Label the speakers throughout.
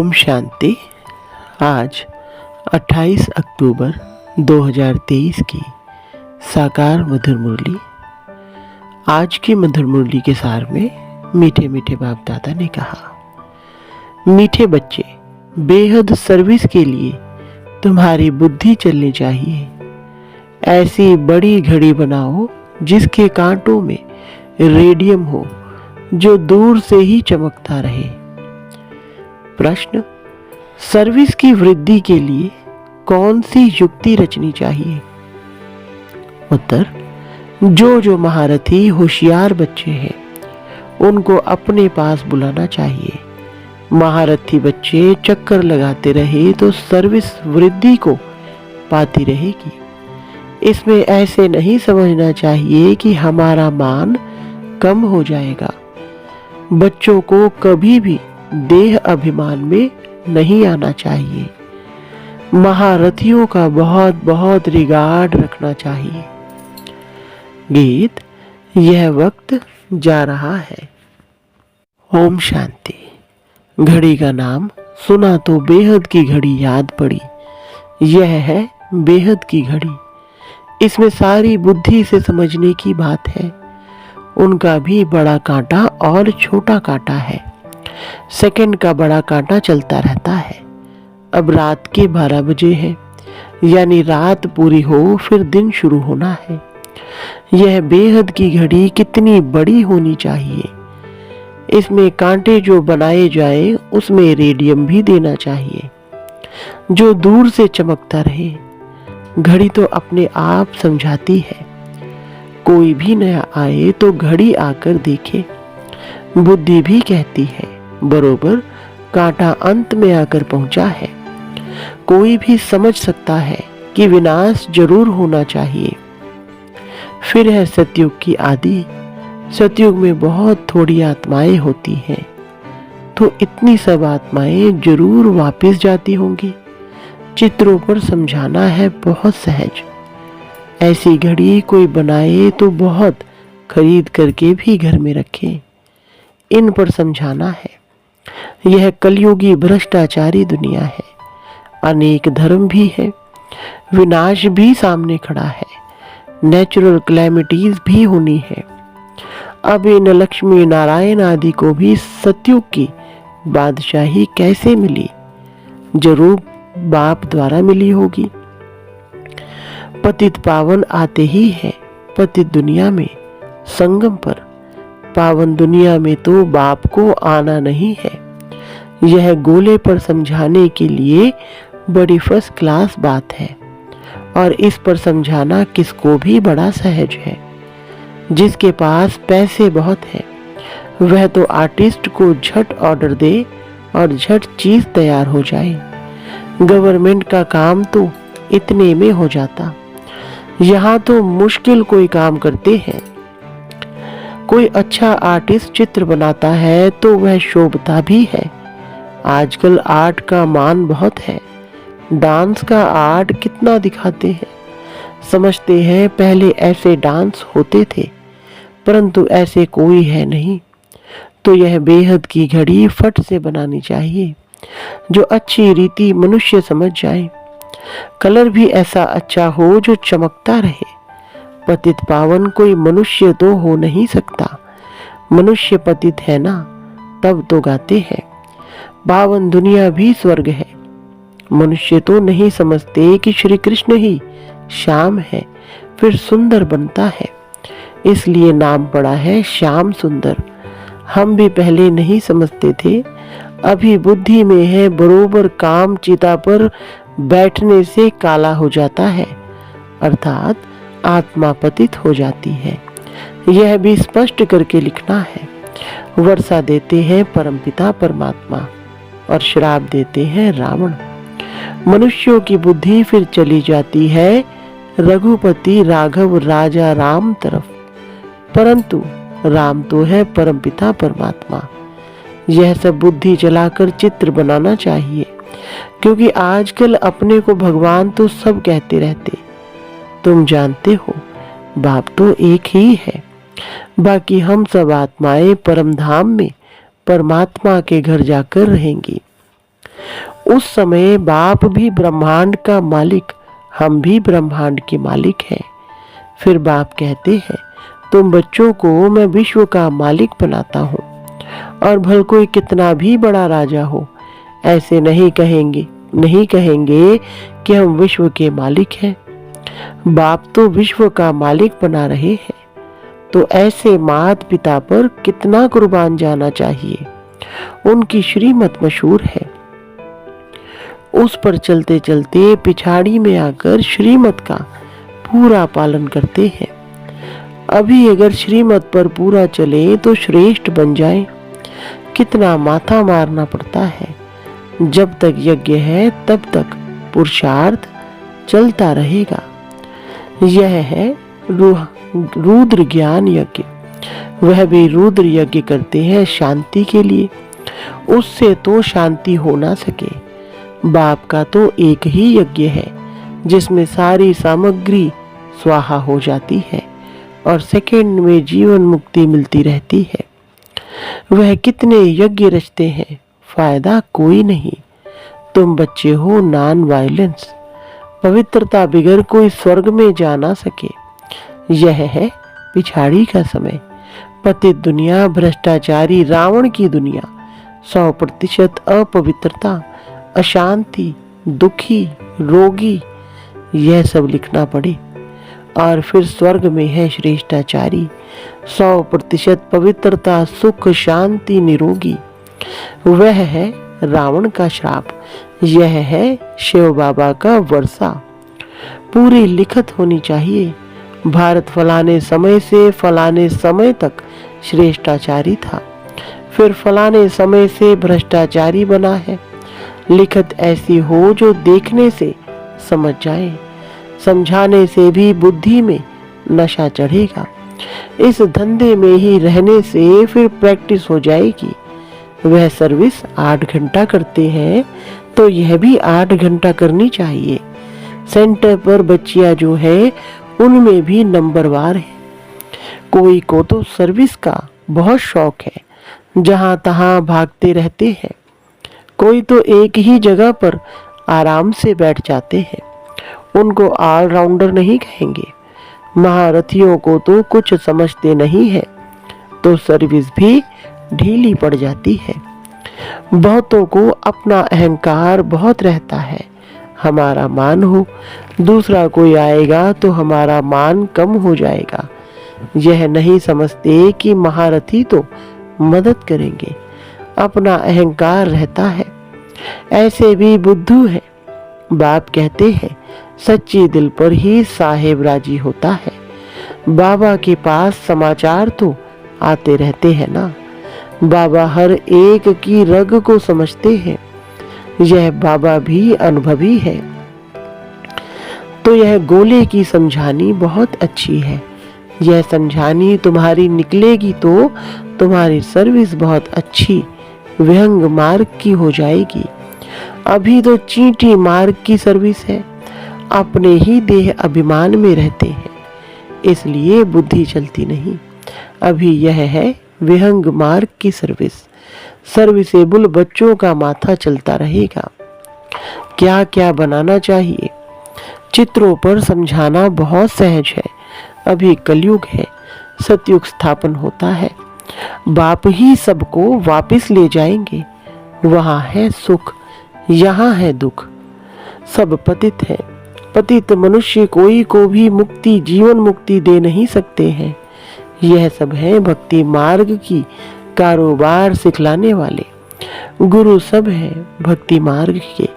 Speaker 1: ओम शांति। आज 28 अक्टूबर 2023 की साकार मधुर मुरली। आज की मधुर मुरली के सार में मीठे मीठे बाप दादा ने कहा, मीठे बच्चे, बेहद सर्विस के लिए तुम्हारी बुद्धि चलनी चाहिए। ऐसी बड़ी घड़ी बनाओ जिसके कांटों में रेडियम हो, जो दूर से ही चमकता रहे। प्रश्न, सर्विस की वृद्धि के लिए कौन सी युक्ति रचनी चाहिए? उत्तर, जो महारथी होशियार बच्चे हैं उनको अपने पास बुलाना चाहिए। महारथी बच्चे चक्कर लगाते रहे तो सर्विस वृद्धि को पाती रहेगी। इसमें ऐसे नहीं समझना चाहिए कि हमारा मान कम हो जाएगा। बच्चों को कभी भी देह अभिमान में नहीं आना चाहिए। महारथियों का बहुत बहुत रिगार्ड रखना चाहिए। गीत, यह वक्त जा रहा है। ओम शांति। घड़ी का नाम सुना तो बेहद की घड़ी याद पड़ी। यह है बेहद की घड़ी। इसमें सारी बुद्धि से समझने की बात है। उनका भी बड़ा कांटा और छोटा कांटा है। सेकंड का बड़ा कांटा चलता रहता है। अब रात के 12 बजे हैं, यानी रात पूरी हो फिर दिन शुरू होना है। यह बेहद की घड़ी कितनी बड़ी होनी चाहिए। इसमें कांटे जो बनाए जाएं उसमें रेडियम भी देना चाहिए, जो दूर से चमकता रहे। घड़ी तो अपने आप समझाती है। कोई भी नया आए तो घड़ी आकर देखे। बुद्धि भी कहती है, बरोबर कांटा अंत में आकर पहुंचा है। कोई भी समझ सकता है कि विनाश जरूर होना चाहिए। फिर है सतयुग की आदि। सतयुग में बहुत थोड़ी आत्माएं होती हैं, तो इतनी सब आत्माएं जरूर वापस जाती होंगी। चित्रों पर समझाना है बहुत सहज। ऐसी घड़ी कोई बनाए तो बहुत खरीद करके भी घर में रखे। इन पर समझाना है। यह कलयुगी भ्रष्टाचारी दुनिया है। अनेक धर्म भी है। विनाश भी सामने खड़ा है। नेचुरल क्लैमिटीज भी होनी है। अब इन लक्ष्मी नारायण आदि को भी सतयुग की बादशाही कैसे मिली? जरूर बाप द्वारा मिली होगी। पतित पावन आते ही है पतित दुनिया में संगम पर। पावन दुनिया में तो बाप को आना नहीं है। यह गोले पर समझाने के लिए बड़ी फर्स्ट क्लास बात है, और इस पर समझाना किसको भी बड़ा सहज है। जिसके पास पैसे बहुत है वह तो आर्टिस्ट को झट ऑर्डर दे और झट चीज तैयार हो जाए। गवर्नमेंट का काम तो इतने में हो जाता। यहाँ तो मुश्किल कोई काम करते हैं। कोई अच्छा आर्टिस्ट चित्र बनाता है तो वह शोभता भी है। आजकल आर्ट का मान बहुत है। डांस का आर्ट कितना दिखाते हैं। समझते हैं पहले ऐसे डांस होते थे, परंतु ऐसे कोई है नहीं। तो यह बेहद की घड़ी फट से बनानी चाहिए, जो अच्छी रीति मनुष्य समझ जाए। कलर भी ऐसा अच्छा हो जो चमकता रहे। पतित पावन कोई मनुष्य तो हो नहीं सकता। मनुष्य पतित है ना, तब तो गाते हैं पावन दुनिया भी स्वर्ग है। मनुष्य तो नहीं समझते कि श्री कृष्ण ही श्याम है, फिर सुंदर बनता है। इसलिए नाम पड़ा है श्याम सुंदर। हम भी पहले नहीं समझते थे। अभी बुद्धि में है बरोबर काम चिता पर बैठने से काला हो जाता है, अर्थात आत्मा पतित हो जाती है। यह भी स्पष्ट करके लिखना है। वर्षा देते हैं परमपिता परमात्मा और श्राप देते हैं रावण। मनुष्यों की बुद्धि फिर चली जाती है रघुपति राघव राजा राम तरफ, परंतु राम तो है परमपिता परमात्मा। यह सब बुद्धि चलाकर चित्र बनाना चाहिए, क्योंकि आजकल अपने को भगवान तो सब कहते रहते। तुम जानते हो बाप तो एक ही है। बाकी हम सब आत्माएं परम धाम में परमात्मा के घर जाकर रहेंगी। उस समय बाप भी ब्रह्मांड का मालिक, हम भी ब्रह्मांड के मालिक हैं। फिर बाप कहते हैं, तुम बच्चों को मैं विश्व का मालिक बनाता हूँ, और भल कोई कितना भी बड़ा राजा हो, ऐसे नहीं कहेंगे कि हम विश्व के मालिक हैं। बाप तो विश्व का मालिक बना रहे हैं, तो ऐसे माता पिता पर कितना कुर्बान जाना चाहिए। उनकी श्रीमत मशहूर है, उस पर चलते चलते पिछाड़ी में आकर श्रीमत का पूरा पालन करते हैं। अभी अगर श्रीमत पर पूरा चले तो श्रेष्ठ बन जाए। कितना माथा मारना पड़ता है। जब तक यज्ञ है तब तक पुरुषार्थ चलता रहेगा। यह है रुद्र ज्ञान यज्ञ। वह भी रुद्र यज्ञ करते हैं शांति के लिए, उससे तो शांति हो ना सके। बाप का तो एक ही यज्ञ है जिसमें सारी सामग्री स्वाहा हो जाती है और सेकंड में जीवन मुक्ति मिलती रहती है। वह कितने यज्ञ रचते हैं, फायदा कोई नहीं। तुम बच्चे हो नॉन वायलेंस, पवित्रता बिगर कोई स्वर्ग में जा ना सके। यह है पिछाड़ी का समय। पतित दुनिया, भ्रष्टाचारी रावण की दुनिया, 100% अपवित्रता, अशांति, दुखी, रोगी, यह सब लिखना पड़े। और फिर स्वर्ग में है श्रेष्ठाचारी, 100% पवित्रता, सुख, शांति, निरोगी। वह है रावण का श्राप, यह है शिव बाबा का वर्षा। पूरी लिखत होनी चाहिए। भारत फलाने समय से फलाने समय तक श्रेष्ठाचारी था, फिर फलाने समय से भ्रष्टाचारी बना है। लिखत ऐसी हो जो देखने से समझ जाए, समझाने से भी बुद्धि में नशा चढ़ेगा। इस धंधे में ही रहने से फिर प्रैक्टिस हो जाएगी। वह सर्विस 8 घंटा करते हैं तो यह भी 8 घंटा करनी चाहिए। सेंटर पर बच्चियां जो है उनमें भी नंबरवार है। कोई को तो सर्विस का बहुत शौक है, जहां तहां भागते रहते हैं। कोई तो एक ही जगह पर आराम से बैठ जाते हैं। उनको ऑलराउंडर नहीं कहेंगे। महारथियों को तो कुछ समझते नहीं है, तो सर्विस भी ढीली पड़ जाती है। बहुतों को अपना अहंकार बहुत रहता है। हमारा मान हो, दूसरा कोई आएगा तो हमारा मान कम हो जाएगा। यह नहीं समझते कि महारथी तो मदद करेंगे, अपना अहंकार रहता है। ऐसे भी बुद्धू है। बाप कहते हैं, सच्ची दिल पर ही साहेब राजी होता है। बाबा के पास समाचार तो आते रहते हैं ना। बाबा हर एक की रग को समझते हैं। यह बाबा भी अनुभवी है। तो यह गोले की समझानी बहुत अच्छी है। यह समझानी तुम्हारी निकलेगी तो तुम्हारी सर्विस बहुत अच्छी विहंग मार्ग की हो जाएगी। अभी तो चींटी मार्ग की सर्विस है। अपने ही देह अभिमान में रहते हैं, इसलिए बुद्धि चलती नहीं। अभी यह है विहंग मार्ग की सर्विस। सर्विसेबल बच्चों का माथा चलता रहेगा। क्या क्या बनाना चाहिए, चित्रों पर समझाना बहुत सहज है। अभी कलयुग है, सतयुग स्थापन होता है। बाप ही सबको वापस ले जाएंगे। वहां है सुख, यहाँ है दुख। सब पतित है। पतित मनुष्य कोई को भी मुक्ति, जीवन मुक्ति दे नहीं सकते हैं। यह सब है भक्ति मार्ग की कारोबार सिखलाने वाले। गुरु सब है भक्ति मार्ग के,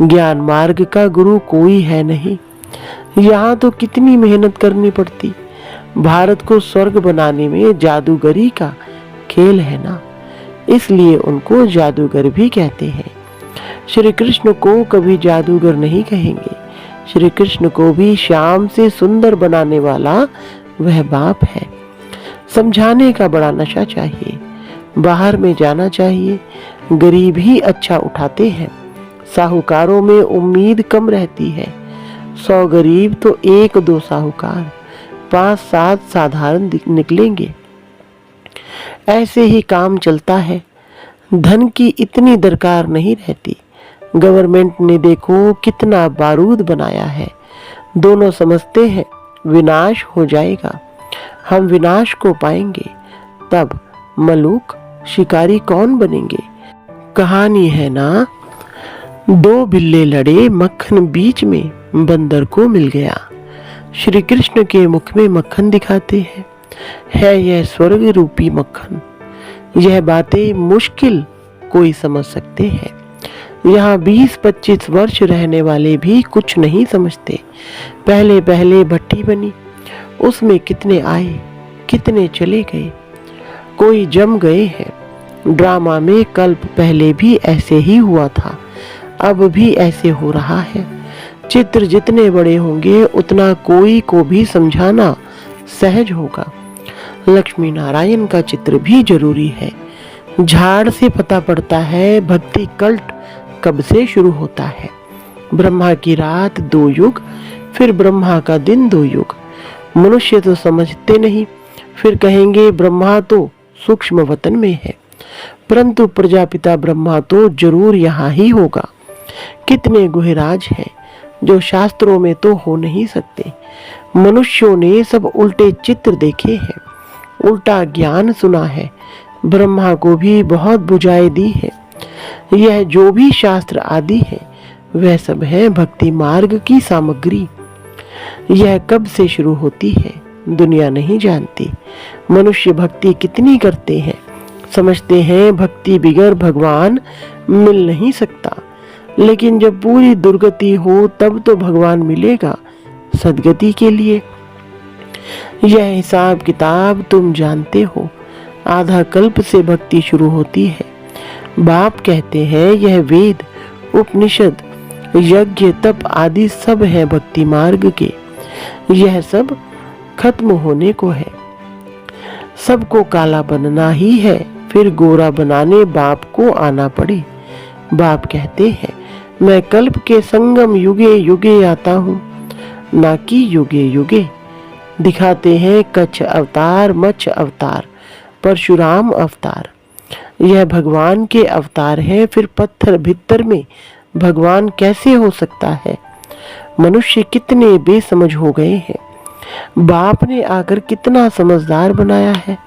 Speaker 1: ज्ञान मार्ग का गुरु कोई है नहीं। यहाँ तो कितनी मेहनत करनी पड़ती। भारत को स्वर्ग बनाने में जादूगरी का खेल है ना, इसलिए उनको जादूगर भी कहते हैं। श्री कृष्ण को कभी जादूगर नहीं कहेंगे। श्री कृष्ण को भी श्याम से सुंदर बनाने वाला वह बाप है। समझाने का बड़ा नशा चाहिए। बाहर में जाना चाहिए। गरीब ही अच्छा उठाते हैं। साहूकारों में उम्मीद कम रहती है। 100 गरीब तो 1-2 साहूकार, 5-7 साधारण निकलेंगे। ऐसे ही काम चलता है। धन की इतनी दरकार नहीं रहती। गवर्नमेंट ने देखो कितना बारूद बनाया है। दोनों समझते हैं विनाश हो जाएगा, हम विनाश को पाएंगे, तब मलूक शिकारी कौन बनेंगे। कहानी है ना, दो बिल्ले लड़े, मक्खन बीच में बंदर को मिल गया। श्री कृष्ण के मुख में मक्खन दिखाते हैं, है यह स्वर्ग रूपी मक्खन। यह बातें मुश्किल कोई समझ सकते हैं। यहाँ 20-25 वर्ष रहने वाले भी कुछ नहीं समझते। पहले पहले भट्टी बनी, उसमें कितने आए कितने चले गए, कोई जम गए हैं। ड्रामा में कल्प पहले भी ऐसे ही हुआ था, अब भी ऐसे हो रहा है। चित्र जितने बड़े होंगे उतना कोई को भी समझाना सहज होगा। लक्ष्मी नारायण का चित्र भी जरूरी है। झाड़ से पता पड़ता है भक्ति कल्ट कब से शुरू होता है। ब्रह्मा की रात 2 युग, फिर ब्रह्मा का दिन 2 युग। मनुष्य तो समझते नहीं, फिर कहेंगे ब्रह्मा तो सूक्ष्म वतन में है, परंतु प्रजापिता ब्रह्मा तो जरूर यहाँ ही होगा। कितने गुहराज हैं जो शास्त्रों में तो हो नहीं सकते। मनुष्यों ने सब उल्टे चित्र देखे हैं, उल्टा ज्ञान सुना है, ब्रह्मा को भी बहुत बुझाएं दी है। यह जो भी शास्त्र आदि है वह सब है भक्ति मार्ग की सामग्री। यह कब से शुरू होती है दुनिया नहीं जानती। मनुष्य भक्ति कितनी करते हैं, समझते हैं भक्ति बिगर भगवान मिल नहीं सकता, लेकिन जब पूरी दुर्गति हो तब तो भगवान मिलेगा सदगति के लिए। यह हिसाब किताब तुम जानते हो। आधा कल्प से भक्ति शुरू होती है। बाप कहते हैं यह वेद, उपनिषद, यज्ञ, तप आदि सब है भक्ति मार्ग के। यह सब खत्म होने को है। सबको काला बनना ही है, फिर गोरा बनाने बाप को आना पड़े। बाप कहते हैं मैं कल्प के संगम युगे युगे आता हूँ, ना कि युगे युगे। दिखाते हैं कच्छ अवतार, मच्छ अवतार, परशुराम अवतार। यह भगवान के अवतार हैं, फिर पत्थर भीतर में भगवान कैसे हो सकता है। मनुष्य कितने बेसमझ हो गए हैं। बाप ने आकर कितना समझदार बनाया है,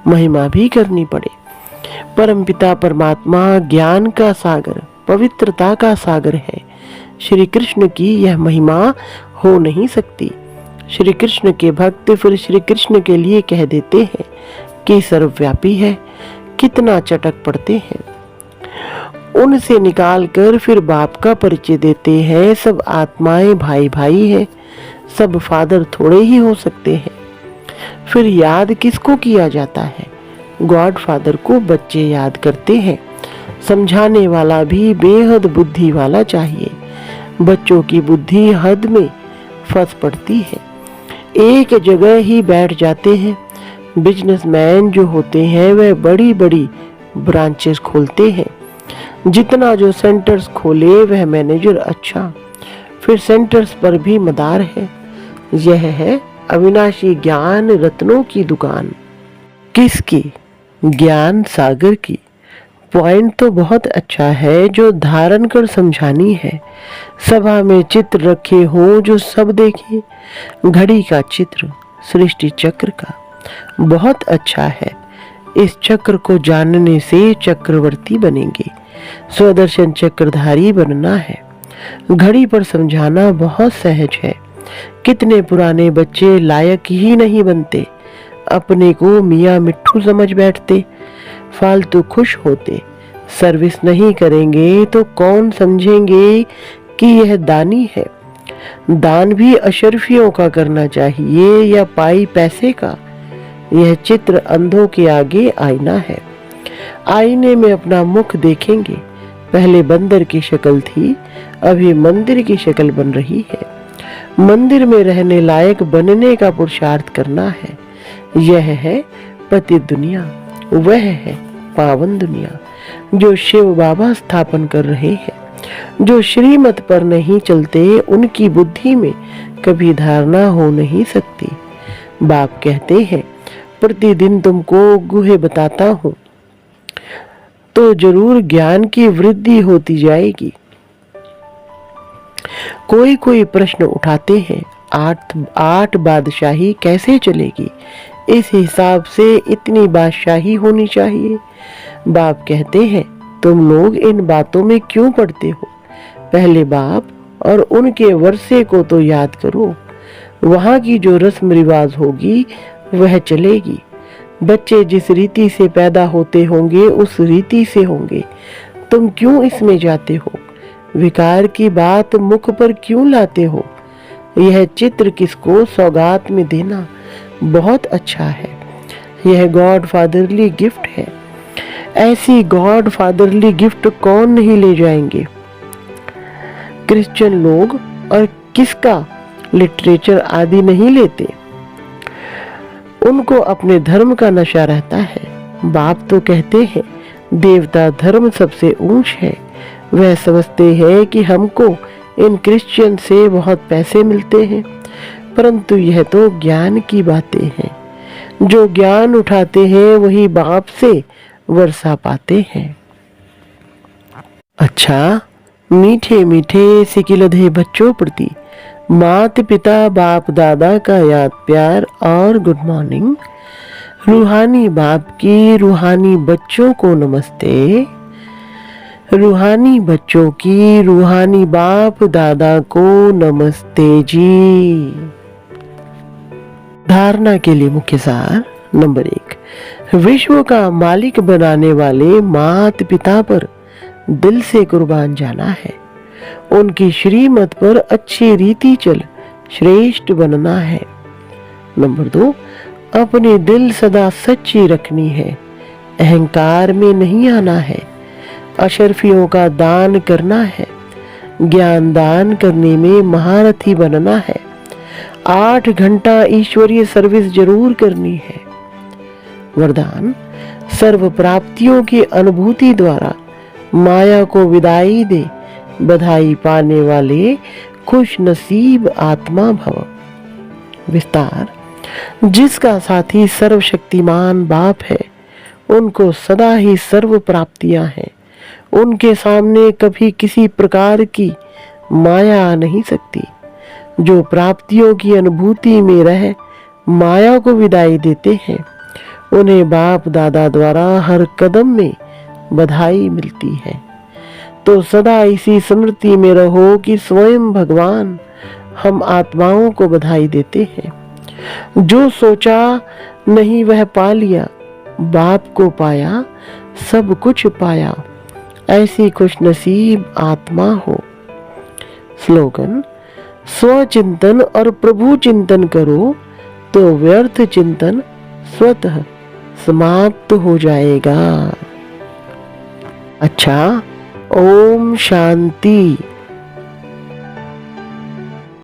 Speaker 1: महिमा भी करनी पड़े। परमपिता परमात्मा ज्ञान का सागर, पवित्रता का सागर है। श्री कृष्ण की यह महिमा हो नहीं सकती। श्री कृष्ण के भक्त फिर श्री कृष्ण के लिए कह देते हैं कि सर्वव्यापी है, कितना चटक पड़ते हैं। उनसे निकाल कर फिर बाप का परिचय देते हैं। सब आत्माएं भाई भाई हैं, सब फादर थोड़े ही हो सकते हैं। फिर याद किसको किया जाता है? गॉड फादर को बच्चे याद करते हैं। समझाने वाला भी बेहद बुद्धि वाला चाहिए। बच्चों की बुद्धि हद में फंस पड़ती है, एक जगह ही बैठ जाते हैं। बिजनेसमैन जो होते हैं वह बड़ी बड़ी ब्रांचेस खोलते हैं। जितना जो सेंटर्स खोले वह मैनेजर अच्छा, फिर सेंटर्स पर भी मदार है। यह है अविनाशी ज्ञान रत्नों की दुकान। किसकी? ज्ञान सागर की। पॉइंट तो बहुत अच्छा है जो धारण कर समझानी है। सभा में चित्र रखे हो जो सब देखें। घड़ी का चित्र सृष्टि चक्र का बहुत अच्छा है। इस चक्र को जानने से चक्रवर्ती बनेंगे, स्वदर्शन चक्रधारी बनना है। घड़ी पर समझाना बहुत सहज है। कितने पुराने बच्चे लायक ही नहीं बनते, अपने को मियाँ मिट्ठू समझ बैठते, फालतू खुश होते। सर्विस नहीं करेंगे तो कौन समझेंगे कि यह दानी है। दान भी अशरफियों का करना चाहिए या पाई पैसे का। यह चित्र अंधों के आगे आईना है। आईने में अपना मुख देखेंगे। पहले बंदर की शक्ल थी, अभी मंदिर की शक्ल बन रही है। मंदिर में रहने लायक बनने का पुरुषार्थ करना है। यह है पति दुनिया, वह है पावन दुनिया जो शिव बाबा स्थापन कर रहे हैं। जो श्रीमत पर नहीं चलते उनकी बुद्धि में कभी धारणा हो नहीं सकती। बाप कहते हैं प्रतिदिन तुमको गुहे बताता हूँ तो जरूर ज्ञान की वृद्धि होती जाएगी। कोई कोई प्रश्न उठाते हैं, आठ बादशाही कैसे चलेगी? इस हिसाब से इतनी बादशाही होनी चाहिए। बाप कहते हैं, तुम लोग इन बातों में क्यों पड़ते हो? पहले बाप और उनके वर्षे को तो याद करो। वहां की जो रस्म रिवाज होगी वह चलेगी। बच्चे जिस रीति से पैदा होते होंगे उस रीति से होंगे। तुम क्यों इसमें जाते हो? विकार की बात मुख पर क्यों लाते हो? यह चित्र किसको सौगात में देना बहुत अच्छा है। यह गॉड फादरली गिफ्ट है। ऐसी गॉड फादरली गिफ्ट कौन नहीं ले जाएंगे? क्रिश्चियन लोग और किसका लिटरेचर आदि नहीं लेते। उनको अपने धर्म का नशा रहता है। बाप तो कहते हैं देवता धर्म सबसे ऊंच है। वह समझते हैं कि हमको इन क्रिश्चियन से बहुत पैसे मिलते हैं, परंतु यह तो ज्ञान की बातें हैं। जो ज्ञान उठाते हैं वही बाप से वर्षा पाते हैं। अच्छा, मीठे मीठे सिकिलधे बच्चों प्रति माता पिता बाप दादा का याद प्यार और गुड मॉर्निंग। रूहानी बाप की रूहानी बच्चों को नमस्ते। रूहानी बच्चों की रूहानी बाप दादा को नमस्ते जी। धारणा के लिए मुख्य सार नंबर 1, विश्व का मालिक बनाने वाले माता पिता पर दिल से कुर्बान जाना है। उनकी श्रीमत पर अच्छी रीति चल श्रेष्ठ बनना है। नंबर 2, अपने दिल सदा सच्ची रखनी है। अहंकार में नहीं आना है। अशरफियों का दान करना है। ज्ञान दान करने में महारथी बनना है। 8 घंटा ईश्वरीय सर्विस जरूर करनी है। वरदान, सर्व प्राप्तियों की अनुभूति द्वारा माया को विदाई दे बधाई पाने वाले खुश नसीब आत्मा भव। विस्तार, जिसका साथी सर्वशक्तिमान बाप है उनको सदा ही सर्व प्राप्तियां हैं। उनके सामने कभी किसी प्रकार की माया आ नहीं सकती। जो प्राप्तियों की अनुभूति में रह माया को विदाई देते हैं उन्हें बाप दादा द्वारा हर कदम में बधाई मिलती है। तो सदा इसी स्मृति में रहो कि स्वयं भगवान हम आत्माओं को बधाई देते हैं। जो सोचा नहीं वह पा लिया, बाप को पाया सब कुछ पाया। ऐसी खुशनसीब आत्मा हो। स्लोगन, स्वचिंतन और प्रभु चिंतन करो तो व्यर्थ चिंतन स्वतः समाप्त हो जाएगा। अच्छा, ओम शांति।